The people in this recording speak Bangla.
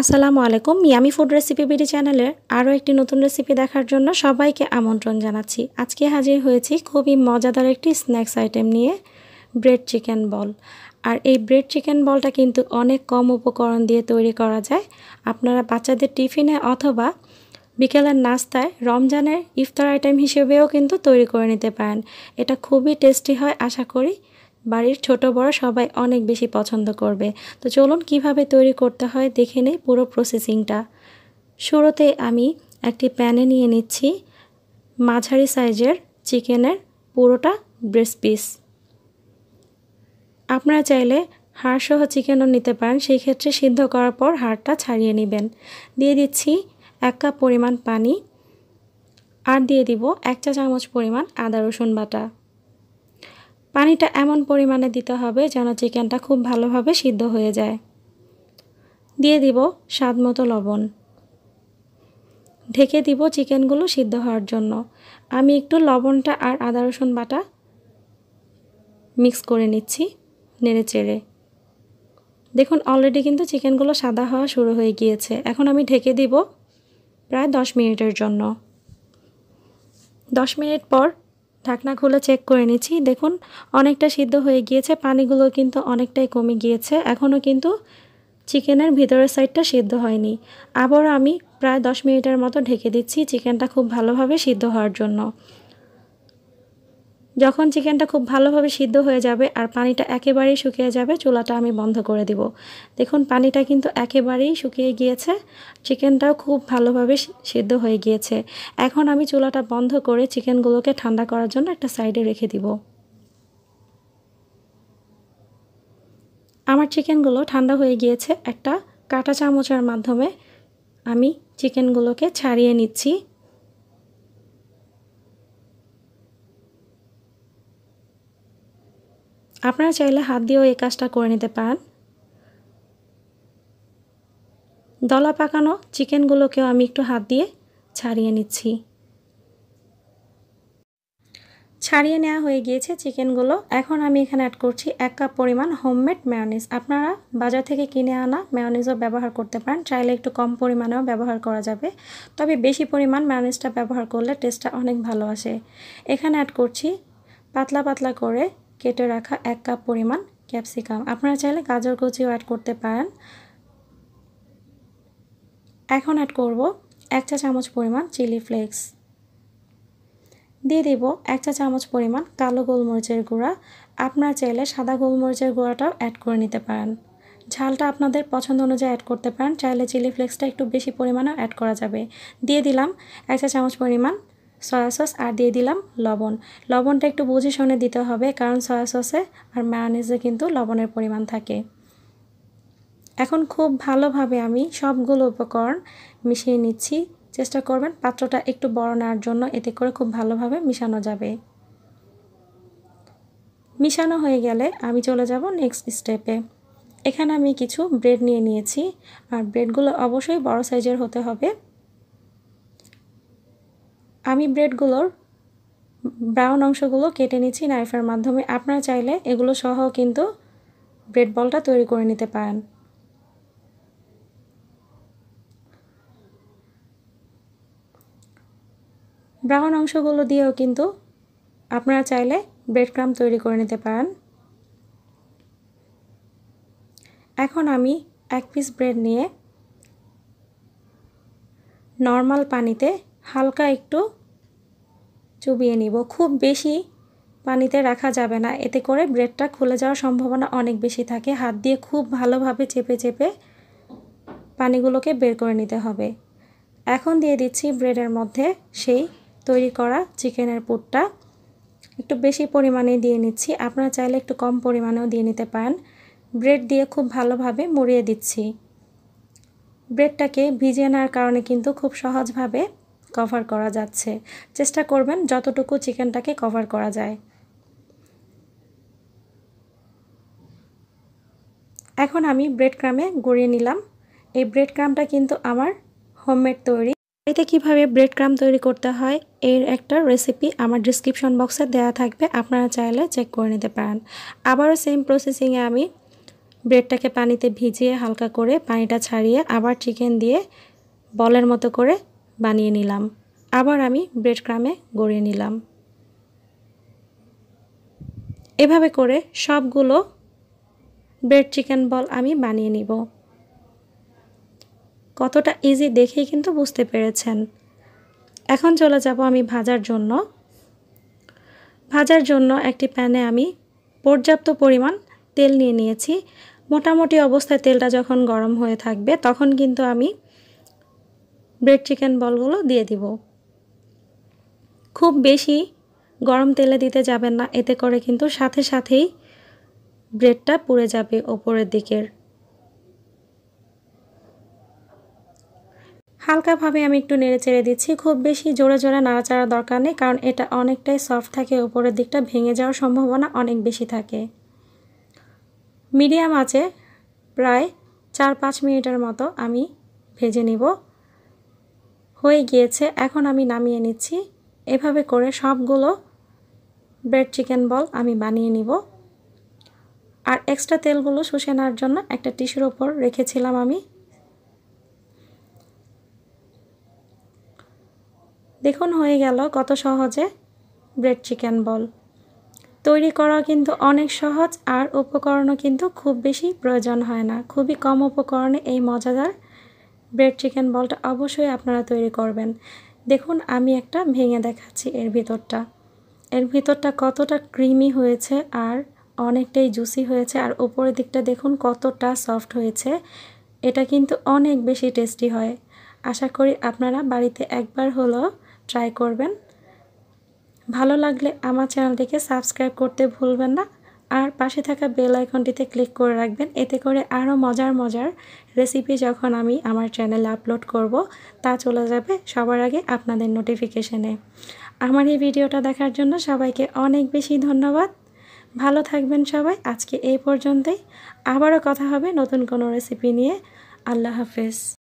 আসসালামু আলাইকুম ইয়ামি ফুড রেসিপি বিডি চ্যানেলের আরও একটি নতুন রেসিপি দেখার জন্য সবাইকে আমন্ত্রণ জানাচ্ছি। আজকে হাজির হয়েছি খুবই মজাদার একটি স্ন্যাক্স আইটেম নিয়ে, ব্রেড চিকেন বল। আর এই ব্রেড চিকেন বলটা কিন্তু অনেক কম উপকরণ দিয়ে তৈরি করা যায়। আপনারা বাচ্চাদের টিফিনে অথবা বিকেলের নাস্তায় রমজানের ইফতার আইটেম হিসেবেও কিন্তু তৈরি করে নিতে পারেন। এটা খুবই টেস্টি হয়, আশা করি বাড়ির ছোট বড় সবাই অনেক বেশি পছন্দ করবে। তো চলুন কিভাবে তৈরি করতে হয় দেখে নেই পুরো প্রসেসিংটা। শুরুতে আমি একটি প্যানে নিয়ে নিচ্ছি মাঝারি সাইজের চিকেনের পুরোটা ব্রেস্ট পিস। আপনারা চাইলে হাড়সহ চিকেনও নিতে পারেন, সেই ক্ষেত্রে সিদ্ধ করার পর হাড়টা ছাড়িয়ে নেবেন। দিয়ে দিচ্ছি 1 কাপ পরিমাণ পানি, আর দিয়ে দিব 1 চা চামচ পরিমাণ আদা রসুন বাটা। পানিটা এমন পরিমাণে দিতে হবে যেন চিকেনটা খুব ভালোভাবে সিদ্ধ হয়ে যায়। দিয়ে দিব স্বাদমতো লবণ। ঢেকে দিব চিকেনগুলো সিদ্ধ হওয়ার জন্য। আমি একটু লবণটা আর আদা রসুন বাটা মিক্স করে নিচ্ছি নেড়ে চেড়ে। দেখুন অলরেডি কিন্তু চিকেনগুলো সাদা হওয়া শুরু হয়ে গিয়েছে। এখন আমি ঢেকে দিব প্রায় 10 মিনিটের জন্য। 10 মিনিট পর ঢাকনা খুলে চেক করে নিচ্ছি। দেখুন অনেকটা সিদ্ধ হয়ে গিয়েছে, পানিগুলো কিন্তু অনেকটাই কমে গিয়েছে। এখনও কিন্তু চিকেনের ভিতরের সাইডটা সিদ্ধ হয়নি। আবারও আমি প্রায় 10 মিনিটের মতো ঢেকে দিচ্ছি চিকেনটা খুব ভালোভাবে সিদ্ধ হওয়ার জন্য। যখন চিকেনটা খুব ভালোভাবে সিদ্ধ হয়ে যাবে আর পানিটা একেবারেই শুকিয়ে যাবে, চুলাটা আমি বন্ধ করে দিব। দেখুন পানিটা কিন্তু একেবারেই শুকিয়ে গিয়েছে, চিকেনটাও খুব ভালোভাবে সিদ্ধ হয়ে গিয়েছে। এখন আমি চুলাটা বন্ধ করে চিকেনগুলোকে ঠান্ডা করার জন্য একটা সাইডে রেখে দিব। আমার চিকেনগুলো ঠান্ডা হয়ে গিয়েছে। একটা কাঁটা চামচের মাধ্যমে আমি চিকেনগুলোকে ছাড়িয়ে নিচ্ছি। আপনারা চাইলে হাত দিয়েও এই কাজটা করে নিতে পারেন। দলা পাকানো চিকেনগুলোকেও আমি একটু হাত দিয়ে ছাড়িয়ে নিচ্ছি। ছাড়িয়ে নেওয়া হয়ে গিয়েছে চিকেনগুলো। এখন আমি এখানে অ্যাড করছি 1 কাপ পরিমাণ হোমমেড মেয়োনিজ। আপনারা বাজার থেকে কিনে আনা মেয়োনিজও ব্যবহার করতে পারেন, চাইলে একটু কম পরিমাণেও ব্যবহার করা যাবে, তবে বেশি পরিমাণ মেয়োনিজটা ব্যবহার করলে টেস্টটা অনেক ভালো আসে। এখানে অ্যাড করছি পাতলা পাতলা করে কেটে রাখা 1 কাপ পরিমাণ ক্যাপসিকাম। আপনারা চাইলে গাজর কুচিও অ্যাড করতে পারেন। এখন অ্যাড করব 1 চা চামচ পরিমাণ চিলি ফ্লেক্স। দিয়ে দিব 1 চা চামচ পরিমাণ কালো গোলমরিচের গুঁড়া। আপনারা চাইলে সাদা গোলমরিচের গুঁড়াটাও অ্যাড করে নিতে পারেন। ঝালটা আপনাদের পছন্দ অনুযায়ী অ্যাড করতে পারেন, চাইলে চিলি ফ্লেক্সটা একটু বেশি পরিমাণে অ্যাড করা যাবে। দিয়ে দিলাম 1 চা চামচ পরিমাণ সয়া সস, আর দিয়ে দিলাম লবণ। লবণটা একটু বুঝে শুনে দিতে হবে, কারণ সয়া সসে আর মেয়োনিজে কিন্তু লবণের পরিমাণ থাকে। এখন খুব ভালোভাবে আমি সবগুলো উপকরণ মিশিয়ে নিচ্ছি। চেষ্টা করবেন পাত্রটা একটু বড় নেওয়ার জন্য, এতে করে খুব ভালোভাবে মিশানো যাবে। মিশানো হয়ে গেলে আমি চলে যাব নেক্সট স্টেপে। এখানে আমি কিছু ব্রেড নিয়ে নিয়েছি, আর ব্রেডগুলো অবশ্যই বড় সাইজের হতে হবে। আমি ব্রেডগুলোর ব্রাউন অংশগুলো কেটে নিচ্ছি নাইফের মাধ্যমে। আপনারা চাইলে এগুলো সহ কিন্তু ব্রেড বলটা তৈরি করে নিতে পারেন। ব্রাউন অংশগুলো দিয়েও কিন্তু আপনারা চাইলে ব্রেড ক্রাম্ব তৈরি করে নিতে পারেন। এখন আমি 1 পিস ব্রেড নিয়ে নর্মাল পানিতে হালকা একটু চুবিয়ে নিব। খুব বেশি পানিতে রাখা যাবে না, এতে করে ব্রেডটা খুলে যাওয়ার সম্ভাবনা অনেক বেশি থাকে। হাত দিয়ে খুব ভালোভাবে চেপে চেপে পানিগুলোকে বের করে নিতে হবে। এখন দিয়ে দিচ্ছি ব্রেডের মধ্যে সেই তৈরি করা চিকেনের পুরটা। একটু বেশি পরিমাণে দিয়ে নিচ্ছি, আপনারা চাইলে একটু কম পরিমাণেও দিয়ে নিতে পারেন। ব্রেড দিয়ে খুব ভালোভাবে মুড়িয়ে দিচ্ছি। ব্রেডটাকে ভিজিয়ে নেওয়ার কারণে কিন্তু খুব সহজভাবে কভার করা যাচ্ছে। চেষ্টা করবেন যতটুকু চিকেনটাকে কভার করা যায়। এখন আমি ব্রেড ক্রাম্বে গড়িয়ে নিলাম। এই ব্রেড ক্রাম্বটা কিন্তু আমার হোমমেড তৈরি। এতে কিভাবে ব্রেড ক্রাম্ব তৈরি করতে হয় এর একটা রেসিপি আমার ডেসক্রিপশন বক্সে দেওয়া থাকবে, আপনারা চাইলে চেক করে নিতে পারেন। আবারও সেম প্রসেসিংয়ে আমি ব্রেডটাকে পানিতে ভিজিয়ে হালকা করে পানিটা ছাড়িয়ে আবার চিকেন দিয়ে বলের মতো করে বানিয়ে নিলাম। আবার আমি ব্রেড ক্রামে গড়িয়ে নিলাম। এভাবে করে সবগুলো ব্রেড চিকেন বল আমি বানিয়ে নিব। কতটা ইজি দেখেই কিন্তু বুঝতে পেরেছেন। এখন চলে যাব আমি ভাজার জন্য। ভাজার জন্য একটি প্যানে আমি পর্যাপ্ত পরিমাণ তেল নিয়ে নিয়েছি। মোটামুটি অবস্থায় তেলটা যখন গরম হয়ে থাকবে তখন কিন্তু আমি ব্রেড চিকেন বলগুলো দিয়ে দিব। খুব বেশি গরম তেলে দিতে যাবেন না, এতে করে কিন্তু সাথে সাথেই ব্রেডটা পুড়ে যাবে ওপরের দিকের। হালকাভাবে আমি একটু নেড়ে চেড়ে দিচ্ছি, খুব বেশি জোরে জোরে নাড়াচাড়া দরকার নেই, কারণ এটা অনেকটাই সফট থাকে, ওপরের দিকটা ভেঙে যাওয়ার সম্ভাবনা অনেক বেশি থাকে। মিডিয়াম আঁচে প্রায় 4-5 মিনিটের মতো আমি ভেজে নিব। হয়ে গিয়েছে, এখন আমি নামিয়ে নিচ্ছি। এভাবে করে সবগুলো ব্রেড চিকেন বল আমি বানিয়ে নিব। আর এক্সট্রা তেলগুলো শুষে নেওয়ার জন্য একটা টিস্যুর ওপর রেখেছিলাম আমি। দেখুন হয়ে গেল কত সহজে ব্রেড চিকেন বল। তৈরি করা কিন্তু অনেক সহজ, আর উপকরণও কিন্তু খুব বেশি প্রয়োজন হয় না। খুবই কম উপকরণে এই মজাদার ব্রেড চিকেন বলটা অবশ্যই আপনারা তৈরি করবেন। দেখুন আমি একটা ভেঙে দেখাচ্ছি এর ভিতরটা কতটা ক্রিমি হয়েছে আর অনেকটাই জুসি হয়েছে, আর উপরের দিকটা দেখুন কতটা সফট হয়েছে। এটা কিন্তু অনেক বেশি টেস্টি হয়। আশা করি আপনারা বাড়িতে একবার হলো ট্রাই করবেন। ভালো লাগলে আমার চ্যানেলটিকে সাবস্ক্রাইব করতে ভুলবেন না, আর পাশে থাকা বেল আইকনটিতে ক্লিক করে রাখবেন। এতে করে আরও মজার মজার রেসিপি যখন আমি আমার চ্যানেলে আপলোড করব তা চলে যাবে সবার আগে আপনাদের নোটিফিকেশনে। আমার এই ভিডিওটা দেখার জন্য সবাইকে অনেক বেশি ধন্যবাদ। ভালো থাকবেন সবাই। আজকে এই পর্যন্তই। আবারও কথা হবে নতুন কোনো রেসিপি নিয়ে। আল্লাহ হাফেজ।